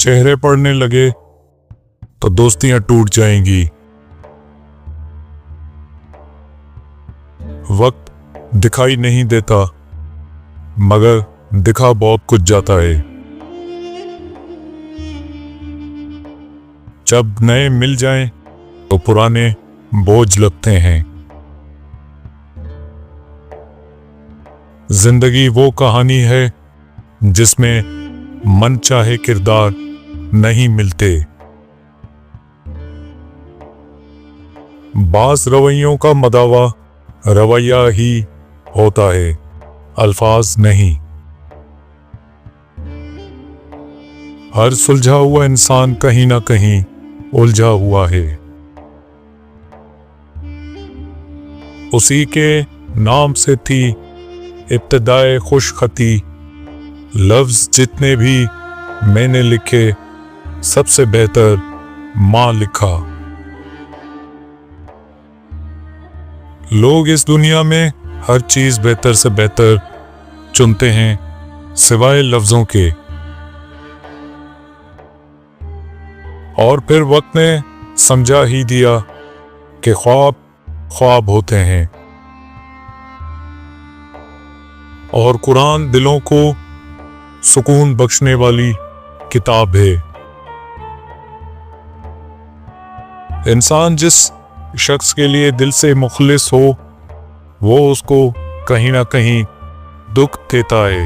चेहरे पड़ने लगे तो दोस्तियां टूट जाएंगी। वक्त दिखाई नहीं देता, मगर दिखा बहुत कुछ जाता है। जब नए मिल जाएं तो पुराने बोझ लगते हैं। जिंदगी वो कहानी है जिसमें मन चाहे किरदार नहीं मिलते। बास रवैयों का मदावा रवैया ही होता है, अल्फाज नहीं। हर सुलझा हुआ इंसान कहीं ना कहीं उलझा हुआ है। उसी के नाम से थी इब्तिदाए खुशखती। लफ्ज जितने भी मैंने लिखे, सबसे बेहतर माँ लिखा। लोग इस दुनिया में हर चीज बेहतर से बेहतर चुनते हैं, सिवाय लफ्जों के। और फिर वक्त ने समझा ही दिया कि ख्वाब ख्वाब होते हैं। और कुरान दिलों को सुकून बख्शने वाली किताब है। इंसान जिस शख्स के लिए दिल से मुखलिस हो, वो उसको कहीं ना कहीं दुख देता है।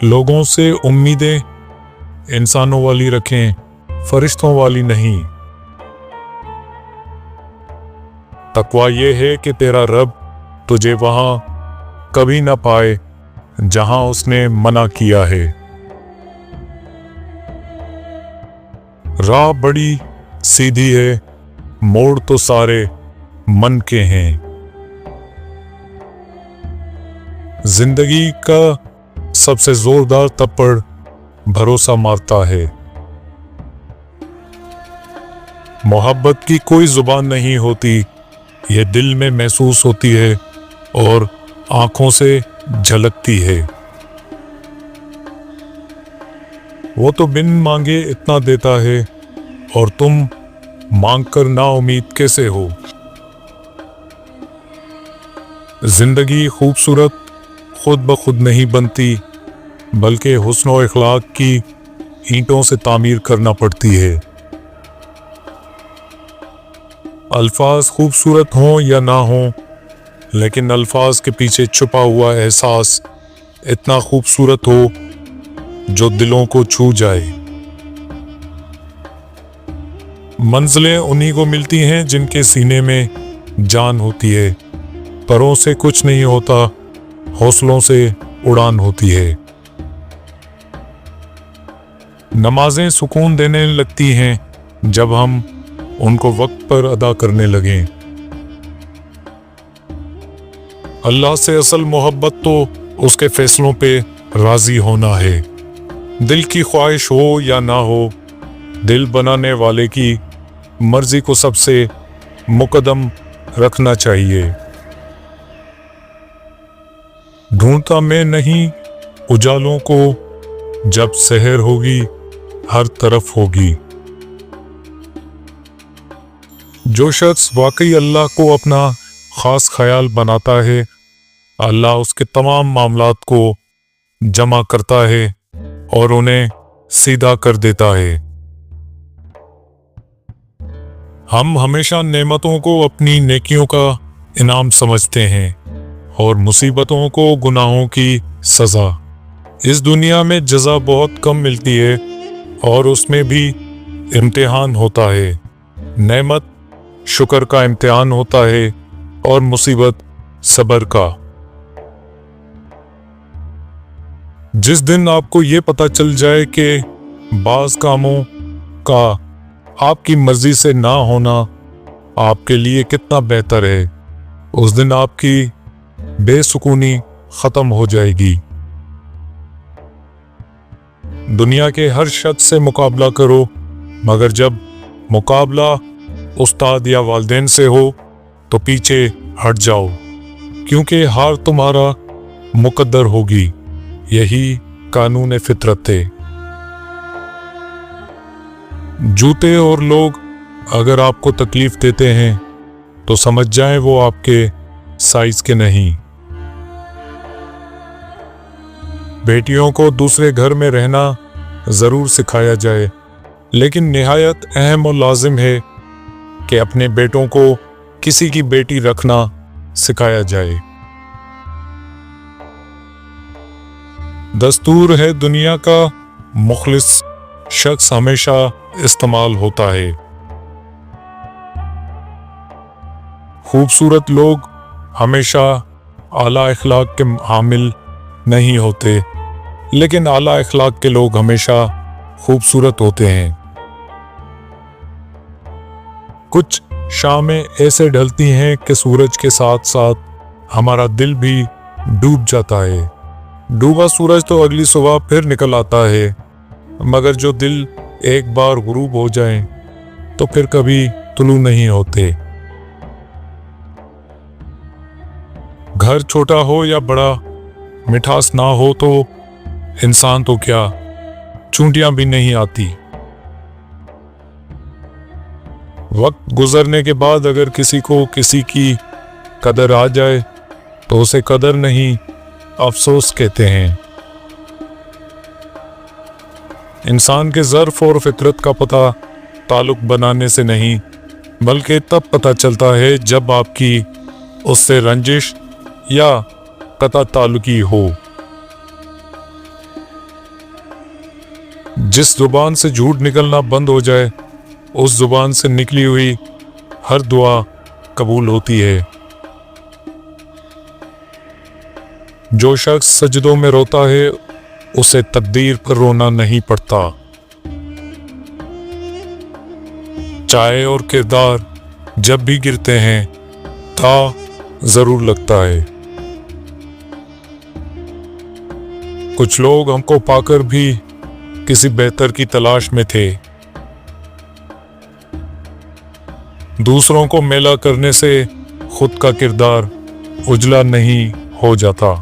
लोगों से उम्मीदें इंसानों वाली रखें, फरिश्तों वाली नहीं। तकवा ये है कि तेरा रब तुझे वहां कभी ना पाए जहां उसने मना किया है। राह बड़ी सीधी है, मोड़ तो सारे मन के हैं। जिंदगी का सबसे जोरदार थप्पड़ भरोसा मारता है। मोहब्बत की कोई जुबान नहीं होती, यह दिल में महसूस होती है और आंखों से झलकती है। वो तो बिन मांगे इतना देता है, और तुम मांगकर नाउम्मीद कैसे हो। जिंदगी खूबसूरत खुद ब खुद नहीं बनती, बल्कि हुस्न और इखलाक की ईंटों से तामीर करना पड़ती है। अल्फाज खूबसूरत हों या ना हों, लेकिन अल्फाज के पीछे छुपा हुआ एहसास इतना खूबसूरत हो जो दिलों को छू जाए। मंजिलें उन्हीं को मिलती हैं जिनके सीने में जान होती है। परों से कुछ नहीं होता, हौसलों से उड़ान होती है। नमाजें सुकून देने लगती हैं जब हम उनको वक्त पर अदा करने लगें। अल्लाह से असल मोहब्बत तो उसके फैसलों पे राजी होना है। दिल की ख्वाहिश हो या ना हो, दिल बनाने वाले की मर्जी को सबसे मुकद्दम रखना चाहिए। ढूंढता मैं नहीं उजालों को, जब सहर होगी हर तरफ होगी। जो शख्स वाकई अल्लाह को अपना खास ख्याल बनाता है, अल्लाह उसके तमाम मामलात को जमा करता है और उन्हें सीधा कर देता है। हम हमेशा नेमतों को अपनी नेकियों का इनाम समझते हैं और मुसीबतों को गुनाहों की सजा। इस दुनिया में जज़ा बहुत कम मिलती है और उसमें भी इम्तिहान होता है। नेमत शुक्र का इम्तिहान होता है और मुसीबत सब्र का। जिस दिन आपको ये पता चल जाए कि बाज़ कामों का आपकी मर्जी से ना होना आपके लिए कितना बेहतर है, उस दिन आपकी बेसुकूनी खत्म हो जाएगी। दुनिया के हर शख्स से मुकाबला करो, मगर जब मुकाबला उस्ताद या वालिदैन से हो तो पीछे हट जाओ, क्योंकि हार तुम्हारा मुकद्दर होगी। यही कानून फितरत थे। जूते और लोग अगर आपको तकलीफ देते हैं तो समझ जाएं वो आपके साइज के नहीं। बेटियों को दूसरे घर में रहना ज़रूर सिखाया जाए, लेकिन निहायत अहम और लाजिम है कि अपने बेटों को किसी की बेटी रखना सिखाया जाए। दस्तूर है दुनिया का मुखलिस शख्स हमेशा इस्तेमाल होता है। खूबसूरत लोग हमेशा आला अखलाक के हामिल नहीं होते, लेकिन आला अखलाक के लोग हमेशा खूबसूरत होते हैं। कुछ शामें ऐसे ढलती हैं कि सूरज के साथ साथ हमारा दिल भी डूब जाता है। डूबा सूरज तो अगली सुबह फिर निकल आता है, मगर जो दिल एक बार गुरूब हो जाए तो फिर कभी तुलू नहीं होते। घर छोटा हो या बड़ा, मिठास ना हो तो इंसान तो क्या, चूंटियां भी नहीं आती। वक्त गुजरने के बाद अगर किसी को किसी की कदर आ जाए तो उसे कदर नहीं, अफसोस कहते हैं। इंसान के ज़र्फ और फितरत का पता ताल्लुक बनाने से नहीं, बल्कि तब पता चलता है जब आपकी उससे रंजिश या कता ताल्लुकी हो। जिस जुबान से झूठ निकलना बंद हो जाए, उस जुबान से निकली हुई हर दुआ कबूल होती है। जो शख्स सजदों में रोता है उसे तकदीर पर रोना नहीं पड़ता। चाय और किरदार जब भी गिरते हैं था जरूर लगता है। कुछ लोग हमको पाकर भी किसी बेहतर की तलाश में थे। दूसरों को मेला करने से खुद का किरदार उजला नहीं हो जाता।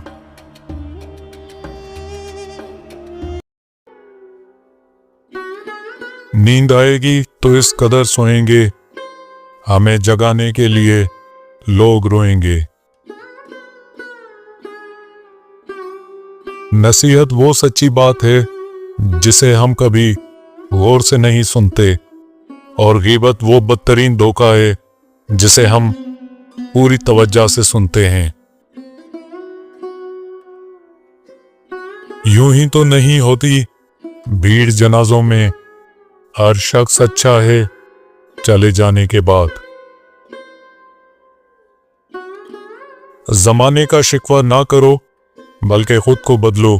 नींद आएगी तो इस कदर सोएंगे, हमें जगाने के लिए लोग रोएंगे। नसीहत वो सच्ची बात है जिसे हम कभी गौर से नहीं सुनते, और गीबत वो बदतरीन धोखा है जिसे हम पूरी तवज्जो से सुनते हैं। यूं ही तो नहीं होती भीड़ जनाजों में, हर शख्स अच्छा है चले जाने के बाद। जमाने का शिकवा ना करो बल्कि खुद को बदलो,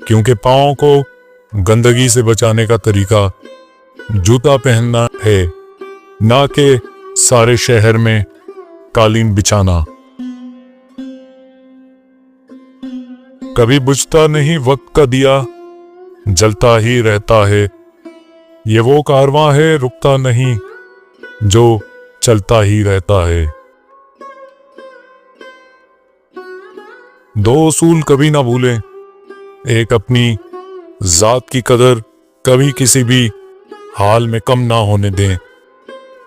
क्योंकि पाँव को गंदगी से बचाने का तरीका जूता पहनना है, ना कि सारे शहर में कालीन बिछाना। कभी बुझता नहीं वक्त का दिया, जलता ही रहता है। ये वो कारवां है रुकता नहीं, जो चलता ही रहता है। दो उसूल कभी ना भूलें, एक अपनी जात की कदर कभी किसी भी हाल में कम ना होने दें,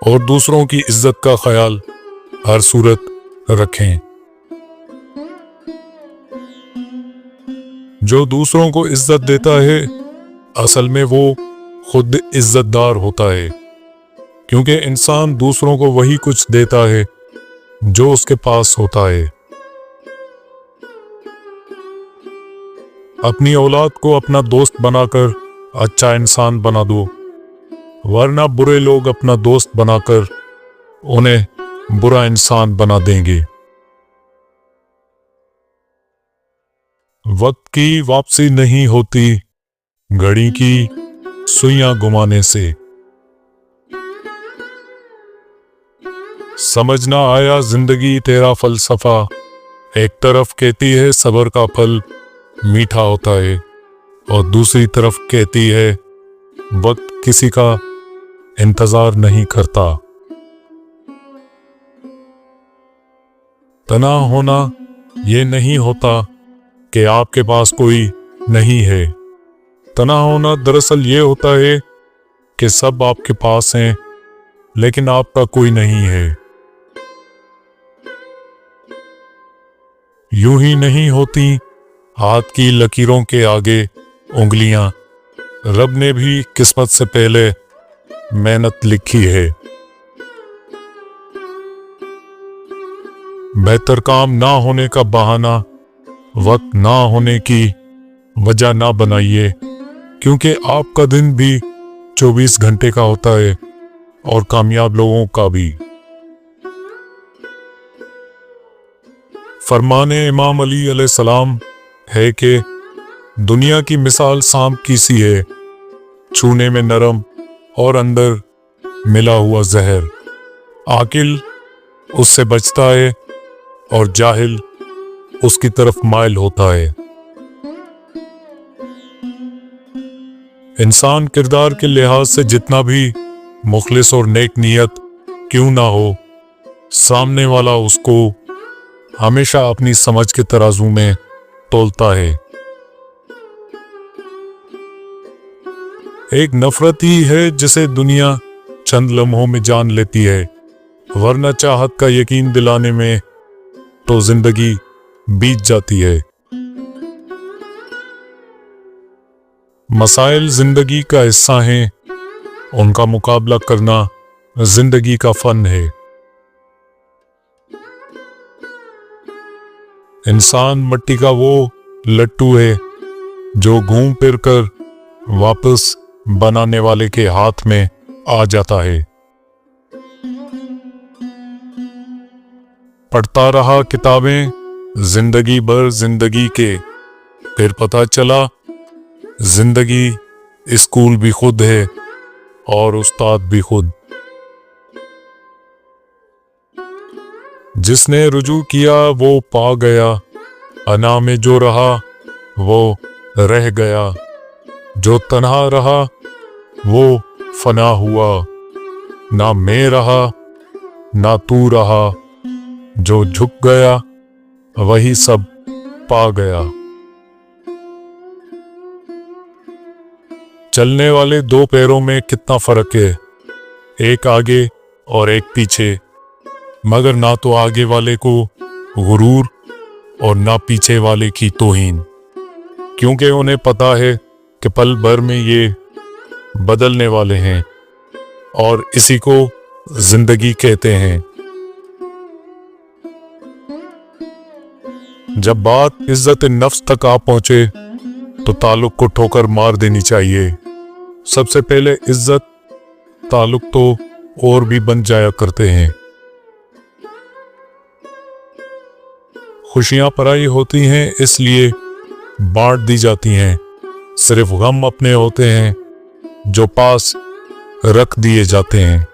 और दूसरों की इज्जत का ख्याल हर सूरत रखें। जो दूसरों को इज्जत देता है असल में वो खुद इज्जतदार होता है, क्योंकि इंसान दूसरों को वही कुछ देता है जो उसके पास होता है। अपनी औलाद को अपना दोस्त बनाकर अच्छा इंसान बना दो, वरना बुरे लोग अपना दोस्त बनाकर उन्हें बुरा इंसान बना देंगे। वक्त की वापसी नहीं होती, घड़ी की सुइयां घुमाने से। समझ ना आया जिंदगी तेरा फलसफा, एक तरफ कहती है सब्र का फल मीठा होता है, और दूसरी तरफ कहती है वक्त किसी का इंतजार नहीं करता। तना होना ये नहीं होता कि आपके पास कोई नहीं है। तना होना दरअसल ये होता है कि सब आपके पास हैं लेकिन आपका कोई नहीं है। यूं ही नहीं होती हाथ की लकीरों के आगे उंगलियां। रब ने भी किस्मत से पहले मेहनत लिखी है। बेहतर काम ना होने का बहाना वक्त ना होने की वजह ना बनाइए, क्योंकि आपका दिन भी 24 घंटे का होता है और कामयाब लोगों का भी। फरमाने इमाम अली अलैहिस्सलाम है कि दुनिया की मिसाल सांप की सी है, छूने में नरम और अंदर मिला हुआ जहर। आकिल उससे बचता है और जाहिल उसकी तरफ माइल होता है। इंसान किरदार के लिहाज से जितना भी मुखलिस और नेक नियत क्यों ना हो, सामने वाला उसको हमेशा अपनी समझ के तराजू में तोलता है। एक नफरत ही है जिसे दुनिया चंद लम्हों में जान लेती है, वरना चाहत का यकीन दिलाने में तो जिंदगी बीत जाती है। मसाइल जिंदगी का हिस्सा हैं, उनका मुकाबला करना जिंदगी का फन है। इंसान मिट्टी का वो लट्टू है जो घूम फिर कर वापस बनाने वाले के हाथ में आ जाता है। पढ़ता रहा किताबें जिंदगी भर जिंदगी के, फिर पता चला जिंदगी स्कूल भी खुद है और उस्ताद भी खुद। जिसने रुजू किया वो पा गया, अना में जो रहा वो रह गया। जो तन्हा रहा वो फना हुआ, ना मैं रहा ना तू रहा। जो झुक गया वही सब पा गया। चलने वाले दो पैरों में कितना फर्क है, एक आगे और एक पीछे, मगर ना तो आगे वाले को गुरूर और ना पीछे वाले की तौहीन, क्योंकि उन्हें पता है कि पल भर में ये बदलने वाले हैं और इसी को जिंदगी कहते हैं। जब बात इज्जत नफ्स तक आ पहुंचे तो ताल्लुक को ठोकर मार देनी चाहिए। सबसे पहले इज्जत ताल्लुक तो और भी बन जाया करते हैं। खुशियां पराई होती हैं इसलिए बांट दी जाती हैं, सिर्फ गम अपने होते हैं जो पास रख दिए जाते हैं।